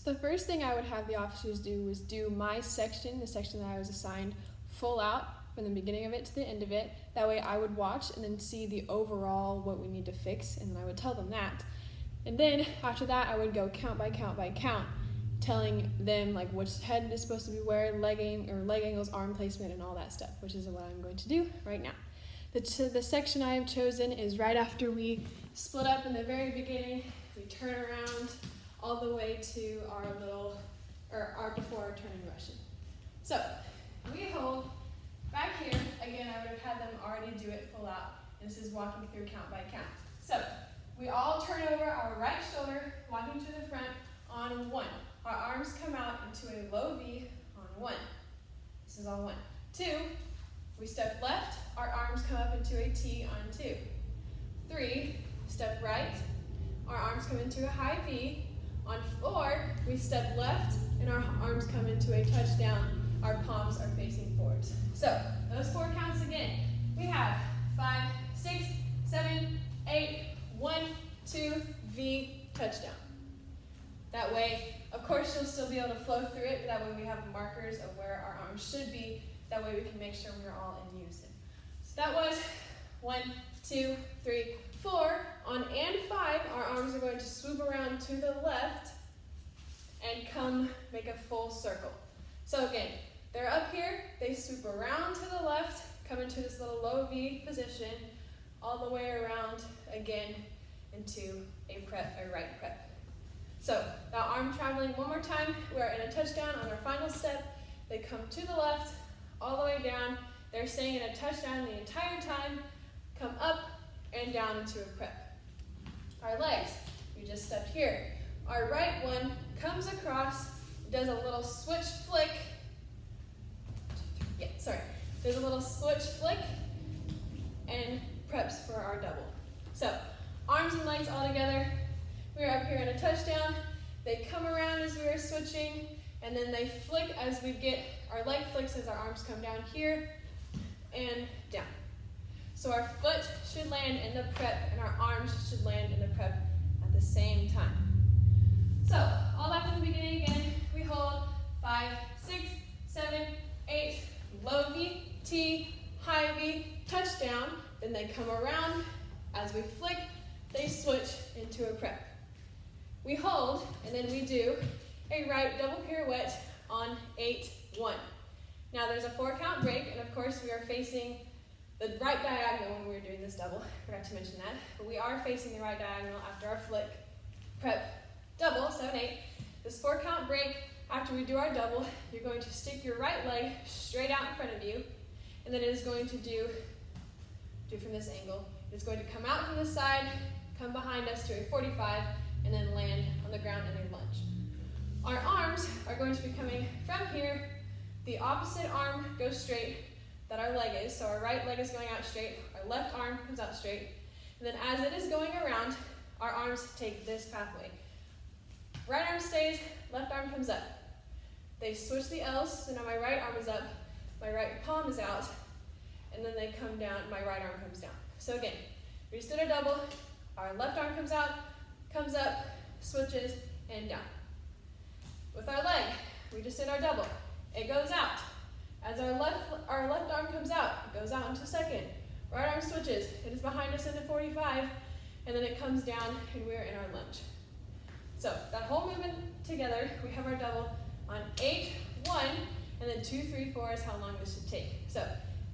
So the first thing I would have the officers do was do my section, the section that I was assigned, full out from the beginning of it to the end of it. That way I would watch and then see the overall what we need to fix, and then I would tell them that. And then after that I would go count by count by count, telling them like which head is supposed to be where, leg angles, arm placement, and all that stuff, which is what I'm going to do right now. The section I have chosen is right after we split up in the very beginning. We turn around all the way to our before our turning Russian. So we hold back here. Again, I would have had them already do it full out. This is walking through count by count. So we all turn over our right shoulder, walking to the front on 1. Our arms come out into a low V on 1. This is on 1. 2, we step left, our arms come up into a T on 2. 3, step right, our arms come into a high V. On 4, we step left and our arms come into a touchdown. Our palms are facing forwards. So those 4 counts again. We have 5, 6, 7, 8, 1, 2, V, touchdown. That way, of course, you'll still be able to flow through it, but that way we have markers of where our arms should be. That way we can make sure we're all in unison. So that was 1, 2, 3, 4. On and 5, our arms are going to swoop around to the left and come make a full circle. So again, they're up here, they swoop around to the left, come into this little low V position, all the way around again into a right prep. So that arm traveling one more time, we're in a touchdown on our final step. They come to the left, all the way down. They're staying in a touchdown the entire time, come up and down into a prep. Our legs, we just stepped here. Our right one comes across, does a little switch flick. There's a little switch flick and preps for our double. So arms and legs all together. We're up here in a touchdown. They come around as we are switching, and then they flick as we get, our leg flicks as our arms come down here and down. So our foot should land in the prep and our arms should land in the prep at the same time. So all that from the beginning again, we hold 5, 6, 7, 8, low V, T, high V, touchdown. Then they come around. As we flick, they switch into a prep. We hold, and then we do a right double pirouette on 8, 1. Now there's a 4 count break, and of course we are facing the right diagonal when we're doing this double. Forgot to mention that. But we are facing the right diagonal after our flick, prep, double, 7, 8. This 4 count break, after we do our double, you're going to stick your right leg straight out in front of you, and then it is going to do from this angle. It's going to come out from the side, come behind us to a 45, and then land on the ground in a lunge. Our arms are going to be coming from here. The opposite arm goes straight that our leg is. So our right leg is going out straight. Our left arm comes out straight. And then as it is going around, our arms take this pathway. Right arm stays, left arm comes up. They switch the L's, so now my right arm is up, my right palm is out, and then they come down, my right arm comes down. So again, we just did a double, our left arm comes out, comes up, switches, and down. With our leg, we just did our double. It goes out. As our left arm comes out, it goes out into second. Right arm switches. It is behind us into 45, and then it comes down, and we're in our lunge. So that whole movement together, we have our double on 8, 1, and then 2, 3, 4 is how long this should take. So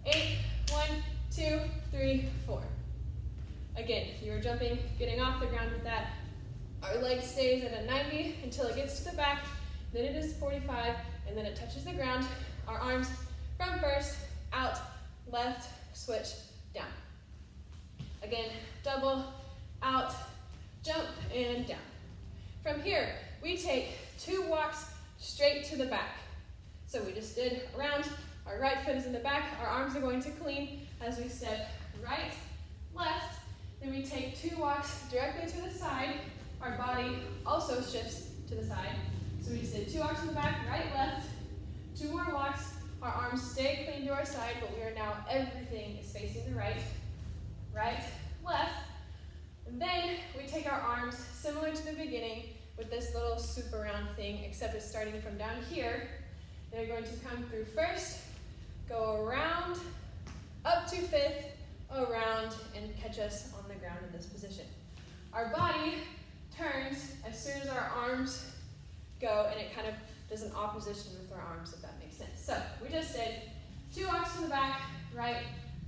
8, 1, 2, 3, 4. Again, if you were jumping, getting off the ground with that, our leg stays at a 90 until it gets to the back, then it is 45, and then it touches the ground. Our arms from first, out, left, switch, down. Again, double, out, jump, and down. From here, we take 2 walks straight to the back. So we just did around, our right foot is in the back, our arms are going to clean as we step right, left, then we take 2 walks directly to the side, our body also shifts to the side. So we just did 2 walks to the back, right, left, 2 more walks, our arms stay clean to our side, but we are now, everything is facing the right, right, left. And then we take our arms, similar to the beginning, with this little swoop around thing, except it's starting from down here. They're going to come through first, go around, up to fifth, around, and catch us on the ground in this position. Our body turns as soon as our arms go, and it kind of does an opposition with our arms, if that makes sense. So we just did 2 walks to the back, right,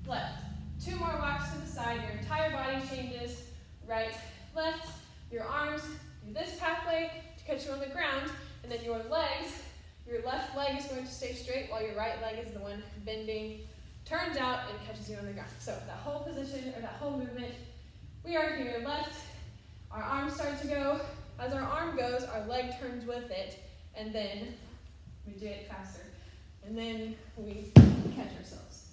left. 2 more walks to the side, your entire body changes, right, left, your arms do this pathway to catch you on the ground, and then your legs, your left leg is going to stay straight while your right leg is the one bending, turns out, and catches you on the ground. So that whole position, or that whole movement, we are here left, our arms start to go. As our arm goes, our leg turns with it, and then we do it faster. And then we catch ourselves.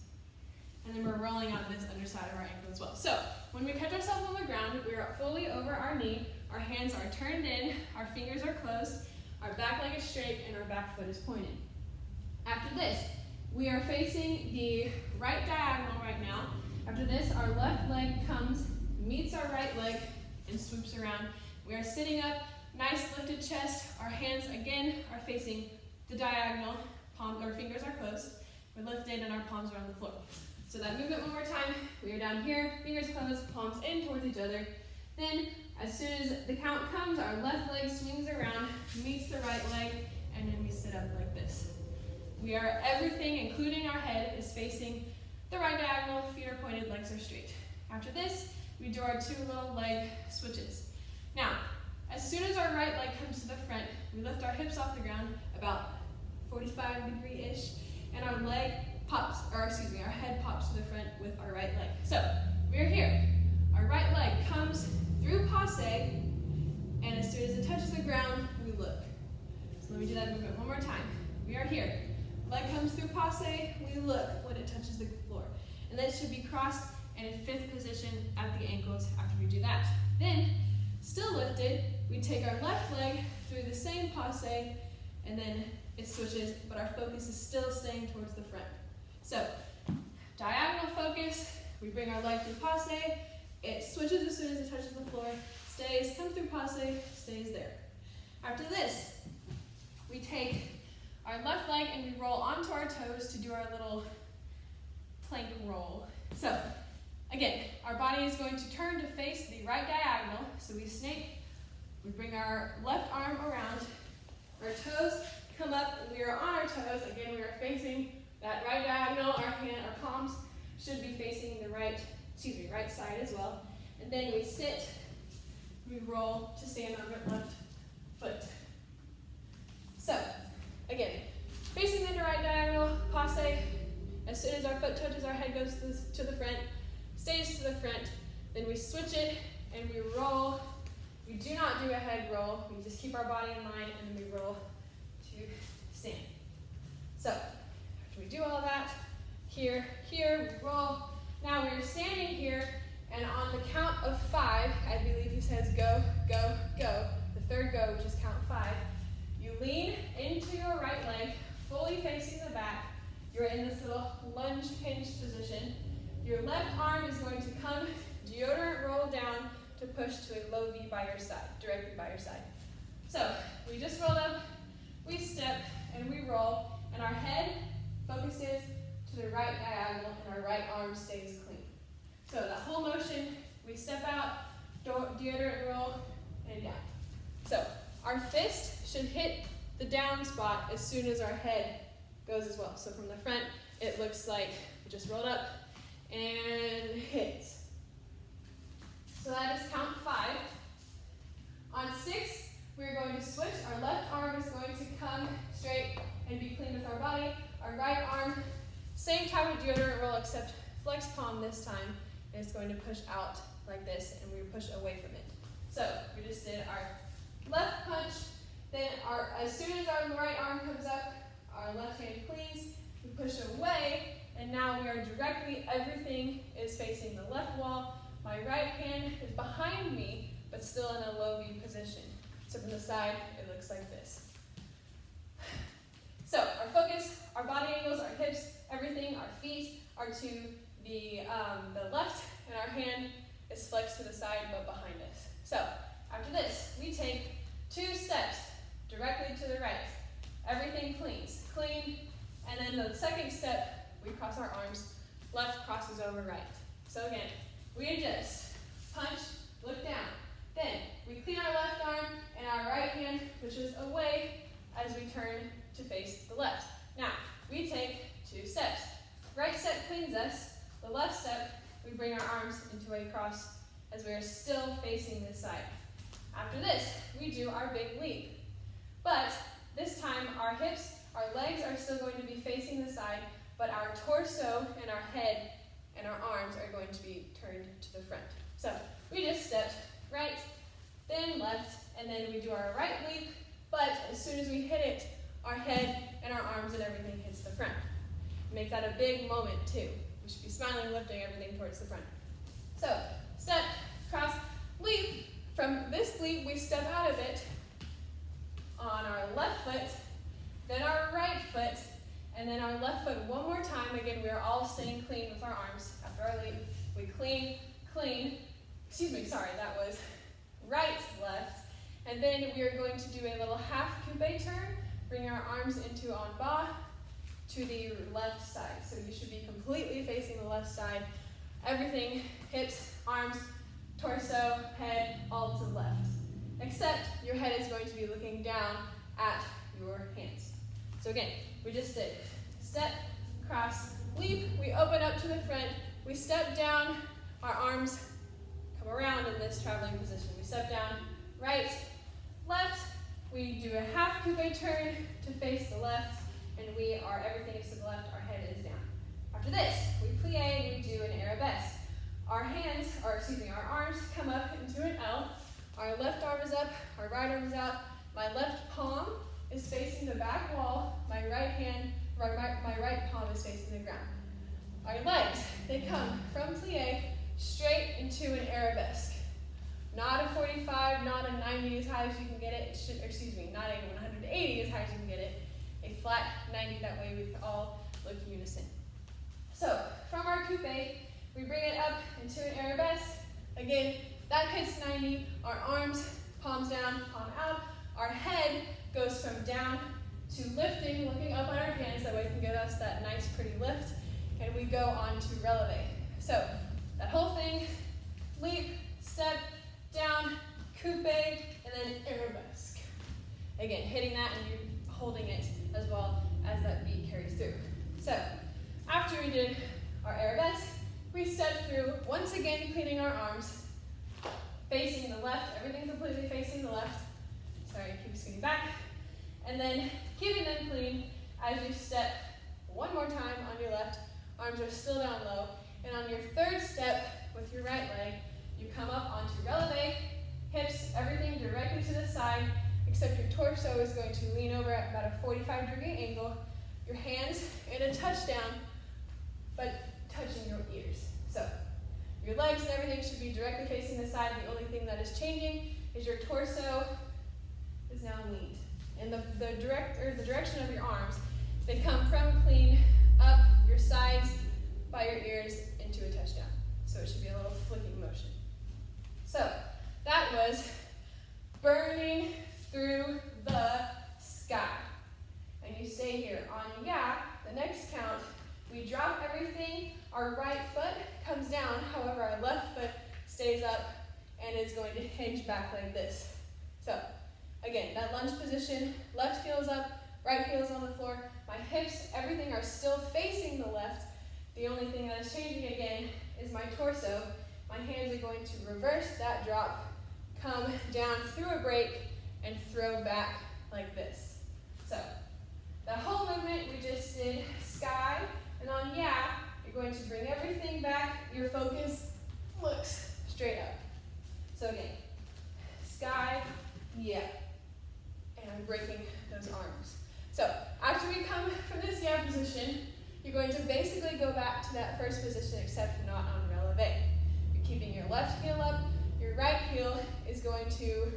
And then we're rolling out this underside of our ankle as well. So when we catch ourselves on the ground, we are fully over our knee, our hands are turned in, our fingers are closed, our back leg is straight, and our back foot is pointed. After this, we are facing the right diagonal right now. After this, our left leg comes, meets our right leg, and swoops around. We are sitting up, nice lifted chest. Our hands, again, are facing the diagonal. Our fingers are closed. We're lifted, and our palms are on the floor. So that movement one more time. We are down here, fingers closed, palms in towards each other. Then, as soon as the count comes, our left leg swings around, meets the right leg, and then we sit up like this. We are, everything, including our head, is facing the right diagonal, feet are pointed, legs are straight. After this, we do our 2 little leg switches. Now, as soon as our right leg comes to the front, we lift our hips off the ground about 45-degree-ish, and our leg pops, or excuse me, our head pops to the front with our right leg. So, we're here. Our right leg comes through passe, and as soon as it touches the ground, we look. So let me do that movement one more time. We are here. Leg comes through passe, we look when it touches the floor. And then it should be crossed and in 5th position at the ankles after we do that. Then, still lifted, we take our left leg through the same passe, and then it switches, but our focus is still staying towards the front. So, diagonal focus, we bring our leg through passe, it switches as soon as it touches the floor, stays, comes through passe, stays there. After this, we take our left leg and we roll onto our toes to do our little plank roll. So, again, our body is going to turn to face the right diagonal. So we snake, we bring our left arm around, our toes come up, and we are on our toes. Again, we are facing that right diagonal. Our palms should be facing the right side as well. And then we sit, we roll to stand on our left foot. So, again, facing the right diagonal, passe. As soon as our foot touches, our head goes to the front, stays to the front. Then we switch it and we roll. We do not do a head roll. We just keep our body in line and then we roll to stand. So, after we do all that, here, we roll. Now we're standing here, and on the count of 5, I believe he says go, go, go. The 3rd go, which is count 5. You lean into your right leg, fully facing the back. You're in this little lunge hinge position. Your left arm is going to come, deodorant roll down to push to a low V by your side, directly by your side. So, we just rolled up, we step, and we roll, and our head focuses to the right diagonal, and our right arm stays clean. So that whole motion, we step out, deodorant roll, and down. So our fist should hit the down spot as soon as our head goes as well. So from the front, it looks like we just rolled up and hits. So that is count 5. On 6, we're going to switch. Our left arm is going to come straight and be clean with our body. Our right arm, same type of deodorant roll except flex palm this time. And it's going to push out like this and we push away from it. So we just did our left punch. Then as soon as our right arm comes up, our left hand cleans. We push away and now we are directly, everything is facing the left wall. My right hand is behind me but still in a low V position. So from the side, it looks like this. So our focus, our body angles, our hips, everything, our feet are to the left, and our hand is flexed to the side but behind us. So after this, we take 2 steps directly to the right. Everything cleans, clean. And then the second step, we cross our arms. Left crosses over right. So again, we adjust, punch, look down. Then we clean our left arm and our right hand pushes away as we turn to face the left. Now, we take 2 steps. Right step cleans us. The left step, we bring our arms into a cross as we are still facing this side. After this, we do our big leap. But this time, our hips, our legs are still going to be facing the side, but our torso and our head and our arms are going to be turned to the front. So we just stepped right, then left, and then we do our right leap, but as soon as we hit it, our head and our arms and everything hits the front. Make that a big moment too. We should be smiling, lifting everything towards the front. So step, cross, leap. From this leap, we step out of it on our left foot, then our right foot, and then our left foot one more time. Again, we are all staying clean with our arms. After our leap, we clean, clean. Excuse me, sorry, that was right, left. And then we are going to do a little half coupe turn, bring our arms into en bas to the left side. So you should be completely facing the left side. Everything, hips, arms, torso, head, all to the left. Except your head is going to be looking down at your hands. So again, we just did step, cross, leap. We open up to the front. We step down. Our arms come around in this traveling position. We step down, right, left. We do a half coupe turn to face the left, and everything is to the left. Our head is down. After this, we plie and we do an arabesque. Our arms come up into an L. Our left arm is up, our right arm is out. My left palm is facing the back wall. My right palm is facing the ground. Our legs, they come from plie straight into an arabesque. Not a 45, not a 90 as high as you can get it. Not a 180 as high as you can get it. A flat 90, that way we can all look unison. So, from our coupe, we bring it up into an arabesque. Again, that hits 90. Our arms, palms down, palm out. Our head goes from down to lifting, looking up on our hands. That way it can give us that nice, pretty lift. And we go on to releve. So, that whole thing, leap, step, down, coupe, and then arabesque. Again, hitting that and you're holding it as well as that beat carries through. So, after we did our arabesque, we step through, once again cleaning our arms, facing the left, everything completely facing the left. Sorry, keep scooting back. And then keeping them clean as you step one more time on your left, arms are still down low. And on your third step with your right leg, you come up onto releve, hips, everything directly to the side, except your torso is going to lean over at about a 45-degree angle. Your hands in a touchdown, but touching your ears. So your legs and everything should be directly facing the side. The only thing that is changing is your torso is now leaned. And the direction of your arms, they come from clean up your sides by your ears into a touchdown. So it should be a little flicking motion. So that was burning through the sky. And you stay here. On yeah, the next count, we drop everything. Our right foot comes down. However, our left foot stays up and is going to hinge back like this. So again, that lunge position, left heel is up, right heel is on the floor. My hips, everything are still facing the left. The only thing that is changing again is my torso. My hands are going to reverse that drop, come down through a break, and throw back like this. So the whole movement we just did sky, and on yeah, you're going to bring everything back. Your focus looks straight up. So again, sky, yeah. And I'm breaking those arms. So after we come from this yeah position, you're going to basically go back to that first position except not on releve. You're keeping your left heel up, your right heel is going to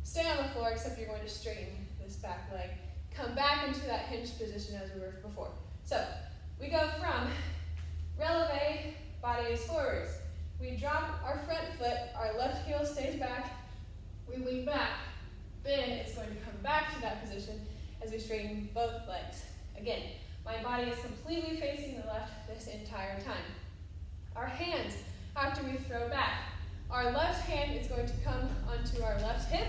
stay on the floor except you're going to straighten this back leg. Come back into that hinged position as we were before. So we go from releve, body is forwards. We drop our front foot, our left heel stays back, we lean back, Then it's going to come back to that position as we straighten both legs. Again, my body is completely facing the left this entire time. Our hands, after we throw back, our left hand is going to come onto our left hip.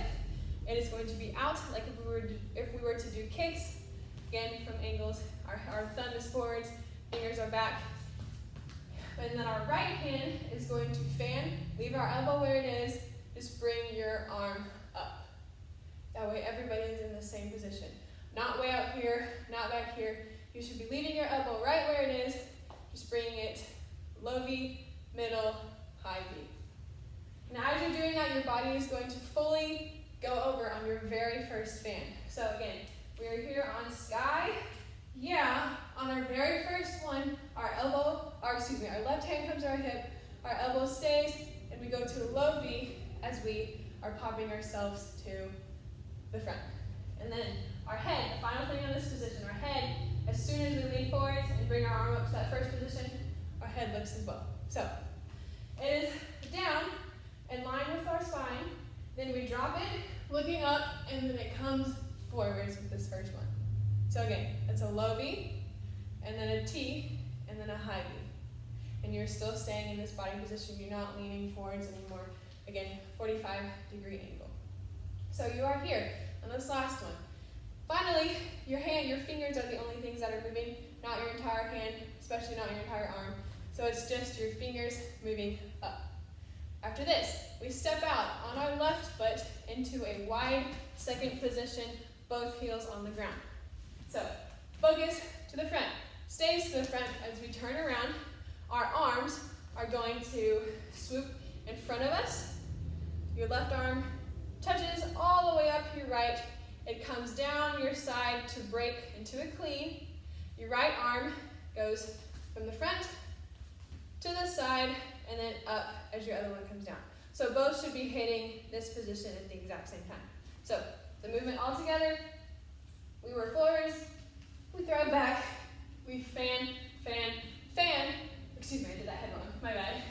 It is going to be out like if we were to do kicks. Again, from angles, our thumb is forwards, fingers are back. And then our right hand is going to fan, leave our elbow where it is, just bring your arm up. That way everybody is in the same position. Not way out here, not back here. You should be leaving your elbow right where it is, just bringing it low V, middle, high V. Now as you're doing that, your body is going to fully go over on your very first fan. So again, we are here on sky. Yeah, on our very first one, our left hand comes to our hip, our elbow stays, and we go to low V as we are popping ourselves to the front. And then our head, the final thing on this position, our head, as soon as we lean forwards and bring our arm up to that first position, our head lifts as well. So it is down in line with our spine, then we drop it, looking up, and then it comes forwards with this first one. So again, it's a low V, and then a T, and then a high V. And you're still staying in this body position, you're not leaning forwards anymore. Again, 45-degree angle. So you are here on this last one. Finally, your fingers are the only things that are moving, not your entire hand, especially not your entire arm. So it's just your fingers moving up. After this, we step out on our left foot into a wide second position, both heels on the ground. So focus to the front, stays to the front as we turn around. Our arms are going to swoop in front of us. Your left arm touches all the way up your right. It comes down your side to break into a clean. Your right arm goes from the front to the side and then up as your other one comes down. So both should be hitting this position at the exact same time. So the movement all together, we work forwards, we throw it back, we fan, fan, fan. Excuse me, I did that head wrong, my bad.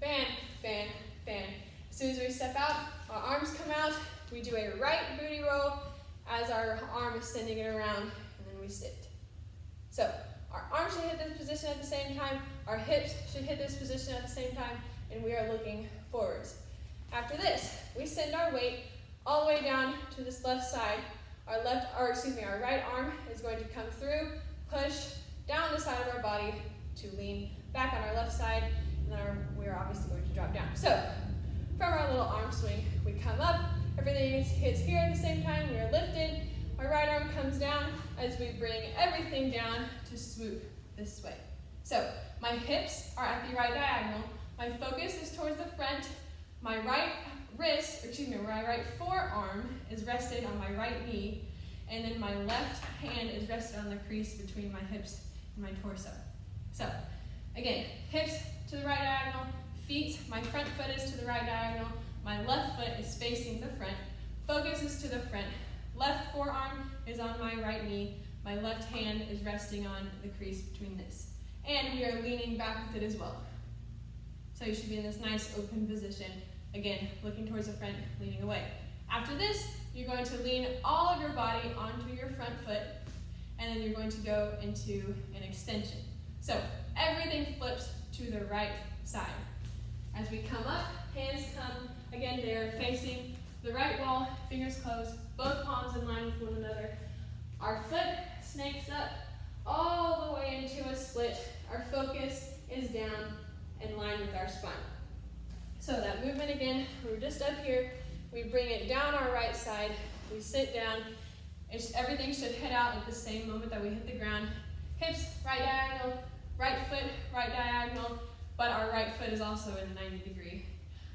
Fan, fan, fan. As soon as we step out, our arms come out, we do a right booty roll as our arm is sending it around, and then we sit. So our arms should hit this position at the same time, our hips should hit this position at the same time, and we are looking forwards. After this, we send our weight all the way down to this left side. Our right arm is going to come through, push down the side of our body to lean back on our left side, and then we're obviously going to drop down. So from our little arm swing, we come up, everything hits here at the same time, we are lifted, our right arm comes down as we bring everything down to swoop this way. So my hips are at the right diagonal, my focus is towards the front, my right forearm is rested on my right knee, and then my left hand is rested on the crease between my hips and my torso. So again, hips to the right diagonal, feet, my front foot is to the right diagonal, my left foot is facing the front, focus is to the front, left forearm is on my right knee, my left hand is resting on the crease between this. And we are leaning back with it as well. So you should be in this nice open position. Again, looking towards the front, leaning away. After this, you're going to lean all of your body onto your front foot, and then you're going to go into an extension. So everything flips to the right side. As we come up, hands come, again, they're facing the right wall, fingers closed, both palms in line with one another. Our foot snakes up all the way into a split. Our focus is down in line with our spine. So that movement again, we're just up here, we bring it down our right side, we sit down, everything should head out at the same moment that we hit the ground. Hips, right diagonal, right foot, right diagonal, but our right foot is also in a 90 degree.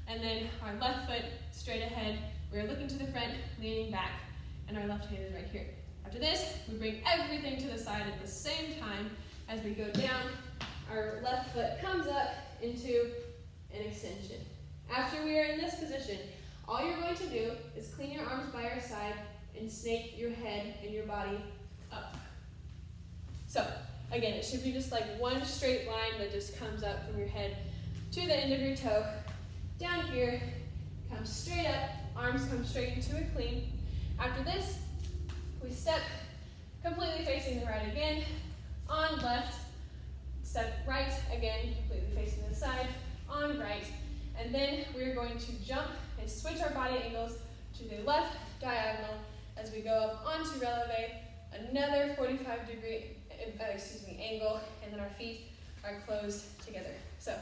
And then our left foot straight ahead, we're looking to the front, leaning back, and our left hand is right here. After this, we bring everything to the side at the same time. As we go down, our left foot comes up into an extension. After we are in this position, all you're going to do is clean your arms by your side and snake your head and your body up. So, again, it should be just like one straight line that just comes up from your head to the end of your toe. Down here, come straight up, arms come straight into a clean. After this, we step completely facing the right again, on left, step right again, completely facing the side, on right, and then we're going to jump and switch our body angles to the left diagonal as we go up onto releve, another 45-degree angle, and then our feet are closed together. So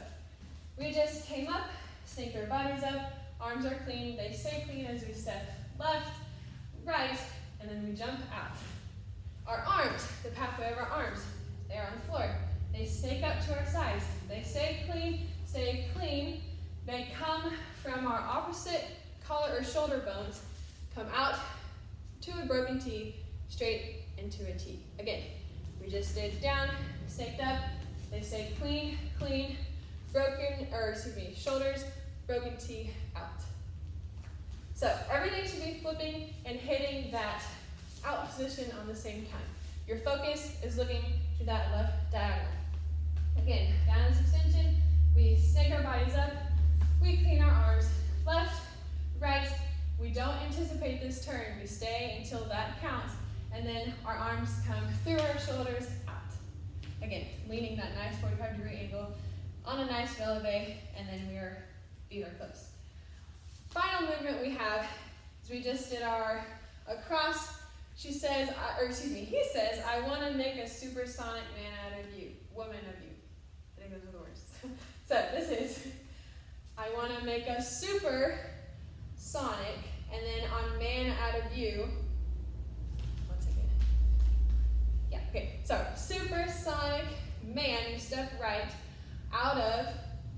we just came up, snaked our bodies up, arms are clean, they stay clean as we step left, right, and then we jump out. Our arms, the pathway of our arms, they are on the floor. They snake up to our sides. They stay clean, They come from our opposite collar or shoulder bones, come out to a broken T, straight into a T. Again, we just did down, snaked up, they stay clean, shoulders, broken T, out. So everything should be flipping and hitting that out position on the same time. Your focus is looking to that left diagonal. Again, balance extension, we snake our bodies up, we clean our arms, left, right, we don't anticipate this turn, we stay until that counts, and then our arms come through our shoulders, out. Again, leaning that nice 45-degree angle on a nice releve, and then feet are closed. Final movement we have is we just did our across. He says, I want to make a supersonic man out of you, woman of you. I think those are the words. So this is, I want to make a supersonic, and then on man out of you. One second. Yeah, okay. So supersonic man, you step right, out of,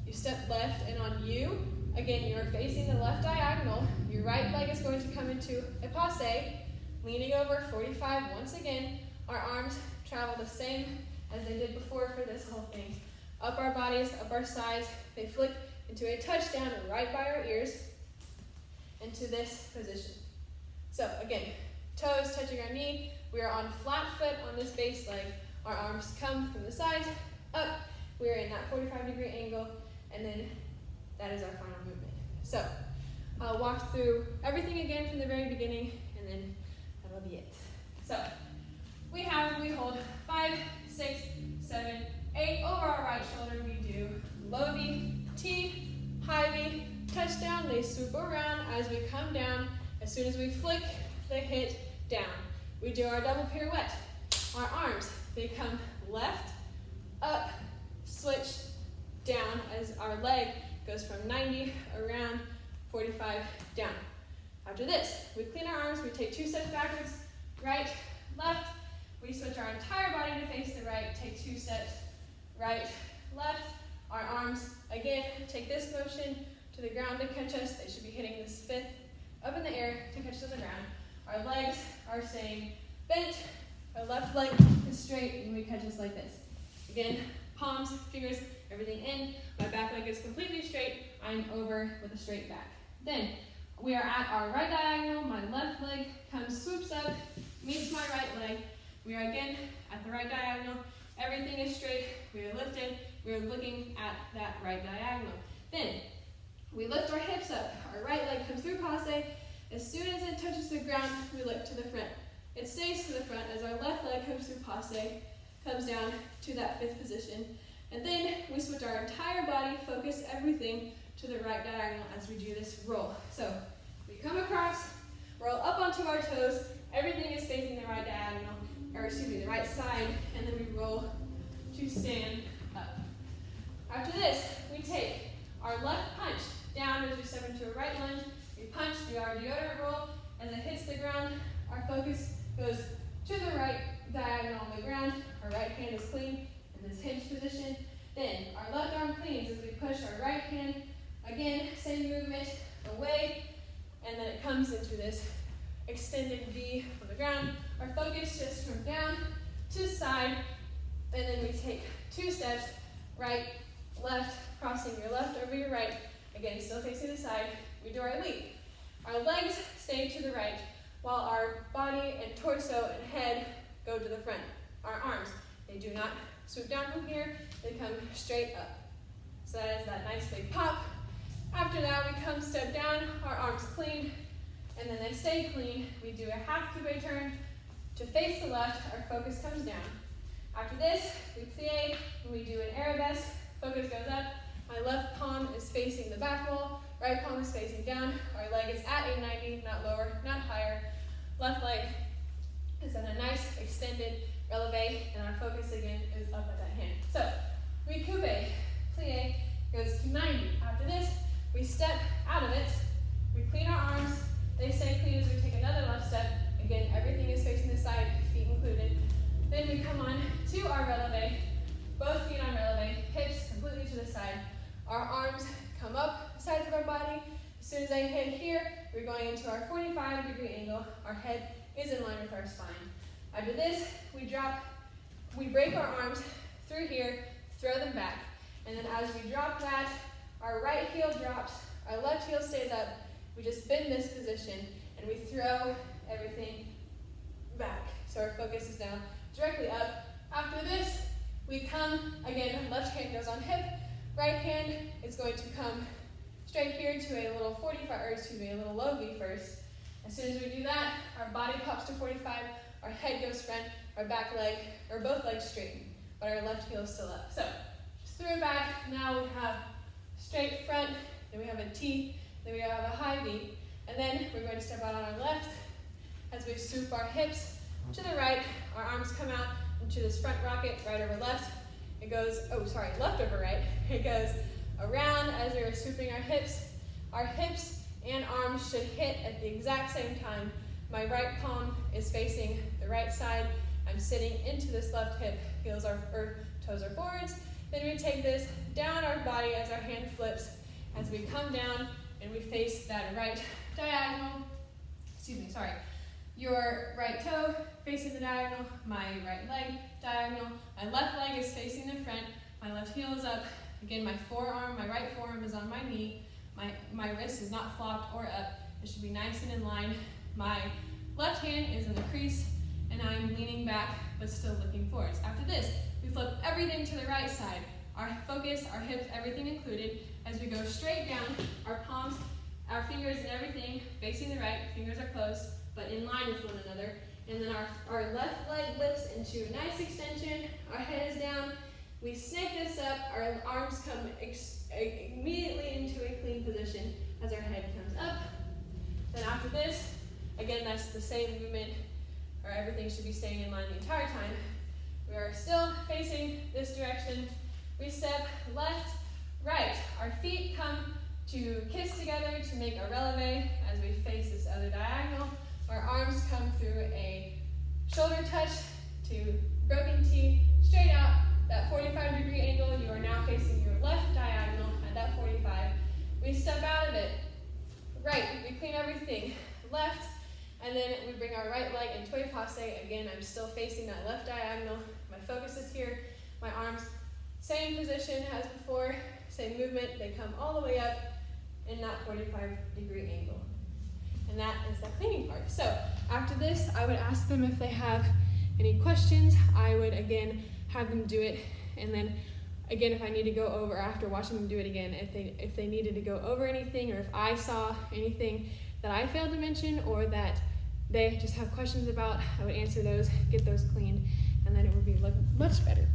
you step left, and on you, again, you're facing the left diagonal. Your right leg is going to come into a passe. Leaning over, 45, once again, our arms travel the same as they did before for this whole thing. Up our bodies, up our sides, they flick into a touchdown right by our ears, into this position. So again, toes touching our knee, we are on flat foot on this base leg, our arms come from the sides, up, we are in that 45-degree angle, and then that is our final movement. So I'll walk through everything again from the very beginning, and then that'll be it. So we hold 5, 6, 7, 8 over our right shoulder. We do low V, T, high V, touchdown. They swoop around as we come down. As soon as we flick, they hit down. We do our double pirouette. Our arms, they come left, up, switch, down as our leg goes from 90 around 45 down. After this, we clean our arms, we take 2 steps backwards, right, left, we switch our entire body to face the right, take 2 steps, right, left, our arms, again, take this motion to the ground to catch us. They should be hitting this fifth up in the air to catch to the ground. Our legs are staying bent, our left leg is straight, and we catch us like this. Again, palms, fingers, everything in, my back leg is completely straight, I'm over with a straight back. Then, we are at our right diagonal, my left leg swoops up, meets my right leg. We are again at the right diagonal, everything is straight, we are lifted, we are looking at that right diagonal. Then, we lift our hips up, our right leg comes through passe, as soon as it touches the ground, we lift to the front. It stays to the front as our left leg comes through passe, comes down to that fifth position, and then we switch our entire body, focus everything to the right diagonal as we do this roll. So we come across, roll up onto our toes, everything is facing the right diagonal, the right side, and then we roll to stand up. After this, we take our left punch down as we step into a right lunge, we punch, do our deodorant roll, as it hits the ground, our focus goes to the right diagonal on the ground, our right hand is clean in this hinge position, then our left arm cleans as we push our right hand. Again, same movement, away, and then it comes into this extended V from the ground. Our focus just from down to side, and then we take 2 steps, right, left, crossing your left over your right. Again, still facing the side. We do our leap. Our legs stay to the right, while our body and torso and head go to the front. Our arms, they do not swoop down from here, they come straight up. So that is that nice big pop. After that, we come step down, our arms clean, and then they stay clean. We do a half coupe turn to face the left, our focus comes down. After this, we plie, and we do an arabesque, focus goes up, my left palm is facing the back wall, right palm is facing down, our leg is at a 90, not lower, not higher. Left leg is at a nice extended releve, and our focus again is up at that hand. So, we coupe, plie, goes to 90. After this, we step out of it, we clean our arms, they stay clean as we take another left step. Again, everything is facing the side, feet included. Then we come on to our releve, both feet on releve, hips completely to the side. Our arms come up the sides of our body. As soon as I hit here, we're going into our 45-degree angle. Our head is in line with our spine. After this, we break our arms through here, throw them back. And then as we drop that, our right heel drops, our left heel stays up. We just bend this position, and we throw everything back. So our focus is now directly up. After this, we come, again, left hand goes on hip, right hand is going to come straight here to a little 45, or excuse me, a little low V first. As soon as we do that, our body pops to 45, our head goes front, our back leg, or both legs straighten, but our left heel is still up. So, just throw it back, now we have straight front, then we have a T, then we have a high V, and then we're going to step out on our left as we swoop our hips to the right, our arms come out into this front rocket, right over left. It goes, left over right. It goes around as we're swooping our hips. Our hips and arms should hit at the exact same time. My right palm is facing the right side. I'm sitting into this left hip, toes are forwards. Then we take this down our body as our hand flips, as we come down and we face that right diagonal, your right toe facing the diagonal, my right leg diagonal, my left leg is facing the front, my left heel is up. Again, my right forearm is on my knee, my wrist is not flopped or up. It should be nice and in line. My left hand is in the crease, and I'm leaning back, but still looking forwards. After this, we flip everything to the right side. Our focus, our hips, everything included. As we go straight down, our palms, our fingers and everything facing the right, fingers are closed, but in line with one another. And then our left leg lifts into a nice extension, our head is down. We snake this up, our arms come immediately into a clean position as our head comes up. Then after this, again, that's the same movement, or everything should be staying in line the entire time. We are still facing this direction. We step left, right. Our feet come to kiss together to make a releve as we face this other diagonal. Our arms come through a shoulder touch to broken T, straight out, that 45-degree angle. You are now facing your left diagonal at that 45. We step out of it, right, we clean everything, left, and then we bring our right leg into a passe. Again, I'm still facing that left diagonal. My focus is here. My arms, same position as before, same movement. They come all the way up in that 45-degree angle. And that is the cleaning part. So after this, I would ask them if they have any questions. I would, again, have them do it. And then, again, if I need to go over, after watching them do it again, if they needed to go over anything, or if I saw anything that I failed to mention or that they just have questions about, I would answer those, get those cleaned, and then it would be much better.